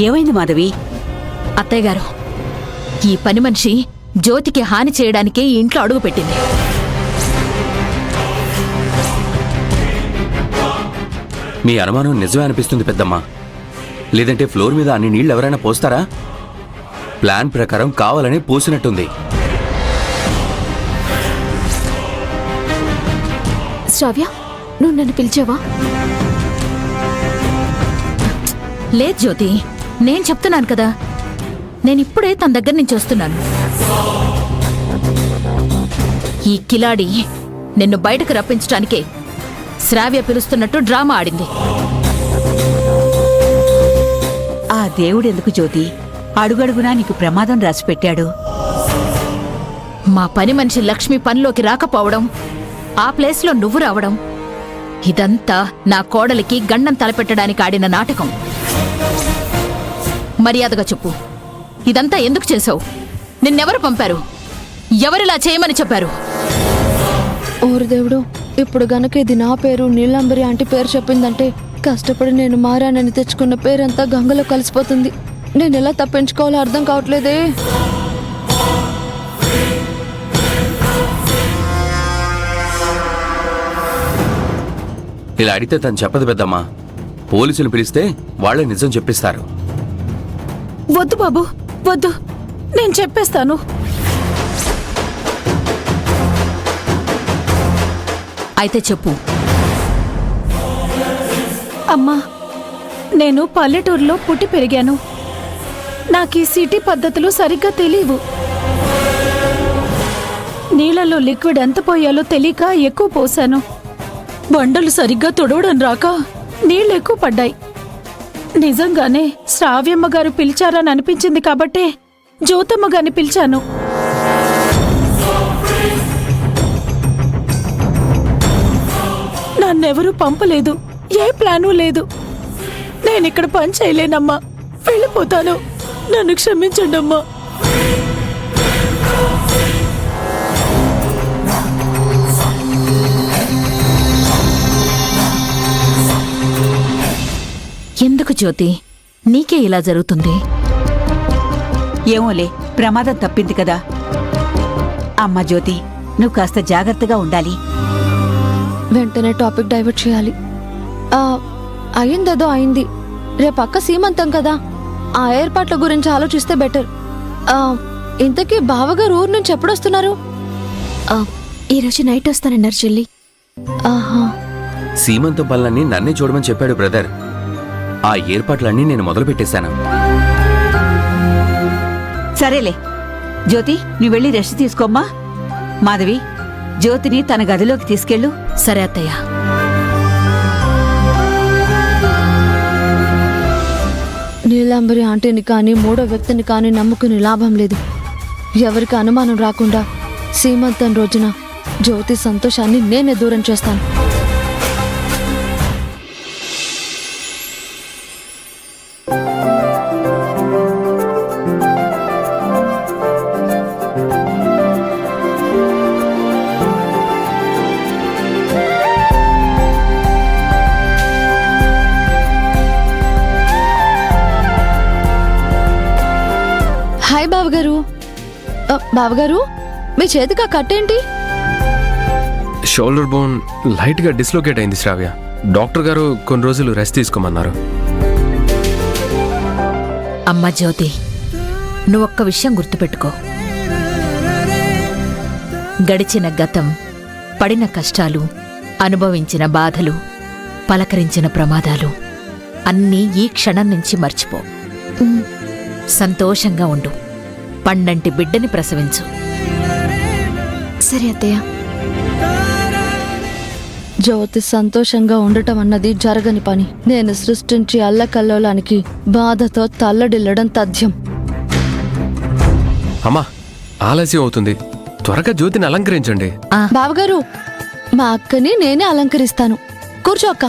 ఏమైంది మాధవి? అత్తయ్య గారు, ఈ పని మనిషి జ్యోతికి హాని చేయడానికే ఈ ఇంట్లో అడుగు పెట్టింది. మీ అనుమానం నిజమే అనిపిస్తుంది పెద్దమ్మా. లేదంటే ఫ్లోర్ మీద అన్ని నీళ్లు ఎవరైనా పోస్తారా? ప్లాన్ ప్రకారం కావాలని పోసినట్టుంది. శ్రావ్య, నువ్వు నన్ను పిలిచావా? లేదు జ్యోతి, నేను చెప్తున్నాను కదా, నేనిప్పుడే తన దగ్గర నుంచి వస్తున్నాను. ఈ కిలాడి నిన్ను బయటకు రప్పించడానికే శ్రావ్య పిలుస్తున్నట్టు డ్రామా ఆడింది. ఆ దేవుడెందుకు జ్యోతి అడుగడుగునా నీకు ప్రమాదం రాసిపెట్టాడు? మా పని మనిషి లక్ష్మి పనిలోకి రాకపోవడం, ఆ ప్లేస్లో నువ్వు రావడం, ఇదంతా నా కోడలికి గండం తలపెట్టడానికి ఆడిన నాటకం. మర్యాదగా చెప్పు, ఇదంతా ఎందుకు చేశావు? నిన్నెవరు పంపారు? ఎవరిలా చేయమని చెప్పారు? ఓరు దేవుడు, ఇప్పుడు గనక ఇది నా పేరు, నీలాంబరి ఆంటీ పేరు చెప్పిందంటే కష్టపడి నేను మారానని తెచ్చుకున్న పేరంతా గంగలో కలిసిపోతుంది. నేను ఎలా తప్పించుకోవాలో అర్థం కావట్లేదే. ఇలా అడిగితే తను చెప్పదు పెద్దమ్మా. పోలీసులు పిలిస్తే వాళ్లే నిజం చెప్పిస్తారు. వద్దు బాబు, వద్దు, నేను చెప్పేస్తాను. అయితే చెప్పు. అమ్మా, నేను పల్లెటూరులో పుట్టి పెరిగాను. నాకు ఈ సిటీ పద్ధతులు సరిగ్గా తెలియవు. నీళ్లలో లిక్విడ్ ఎంత పోయాలో తెలియక ఎక్కువ పోశాను. బండలు సరిగ్గా తుడవడం రాక నీళ్లు ఎక్కువ పడ్డాయి. నిజంగానే శ్రావ్యమ్మ గారు పిలిచారని అనిపించింది కాబట్టే జ్యోతమ్మ గారిని పిలిచాను. నన్నెవరూ పంపలేదు, ఏ ప్లాను లేదు. నేనిక్కడ పని చేయలేనమ్మా, వెళ్ళిపోతాను. నన్ను క్షమించండి అమ్మా. ఎందుకు జ్యోతి, నీకే ఇలా జరుగుతుంది? ఏమోలే, ప్రమాదం తప్పింది కదా. అమ్మ జ్యోతి, నువ్వు కాస్త జాగ్రత్తగా ఉండాలి. వెంటనే టాపిక్ డైవర్ట్ చేయాలి. అయిందేదో అయింది, రేపు అక్క సీమంతం కదా, ఆ ఏర్పాట్ల గురించి ఆలోచిస్తే బెటర్. ఇంతకీ బావగారు ఊరు నుంచి ఎప్పుడొస్తున్నారు? ఈరోజు నైట్ వస్తానన్నారు చెల్లి. ఆహా, సీమంతం పనులన్నీ నన్నే చూడమని చెప్పాడు బ్రదర్. ఆ ఏర్పాట్లన్నీ నేను మొదలు పెట్టేశాను. సరేలే జ్యోతి, నువ్వు వెళ్ళి రెస్ట్ తీసుకోమ్మా. మాధవి, జ్యోతిని తన గదిలోకి తీసుకెళ్ళు. సరే అత్తయ్య. నీలాంబరి ఆంటీని కానీ మూడో వ్యక్తిని కానీ నమ్ముకుని లాభం లేదు. ఎవరికి అనుమానం రాకుండా సీమంతం రోజున జ్యోతి సంతోషాన్ని నేనే దూరం చేస్తాను. హాయ్ బావగారు. బావగారు, మీ చేతికి ఆ కట్టేంటి? షోల్డర్ బోన్ లైట్ గా డిస్లోకేట్ అయింది శ్రావ్య. డాక్టర్ గారు కొన్ని రోజులు రెస్ట్ తీసుకోమన్నారు. అమ్మ జ్యోతి, నువ్వొక్క విషయం గుర్తుపెట్టుకో. గడిచిన గతం, పడిన కష్టాలు, అనుభవించిన బాధలు, పలకరించిన ప్రమాదాలు అన్నీ ఈ క్షణం నుంచి మర్చిపో. సంతోషంగా ఉండు. పండంటి బిడ్డని ప్రసవించు. సరే అత్తయ్య. జ్యోతి సంతోషంగా ఉండటం అన్నది జరగని పని. నేను సృష్టించి అల్లకల్లోలానికి బాధతో తల్లడిల్లడం తథ్యం. అమ్మా, ఆలస్యం అవుతుంది, త్వరగా జ్యోతిని అలంకరించండి. బావగారు, మా అక్కని నేనే అలంకరిస్తాను. కూర్చో అక్క.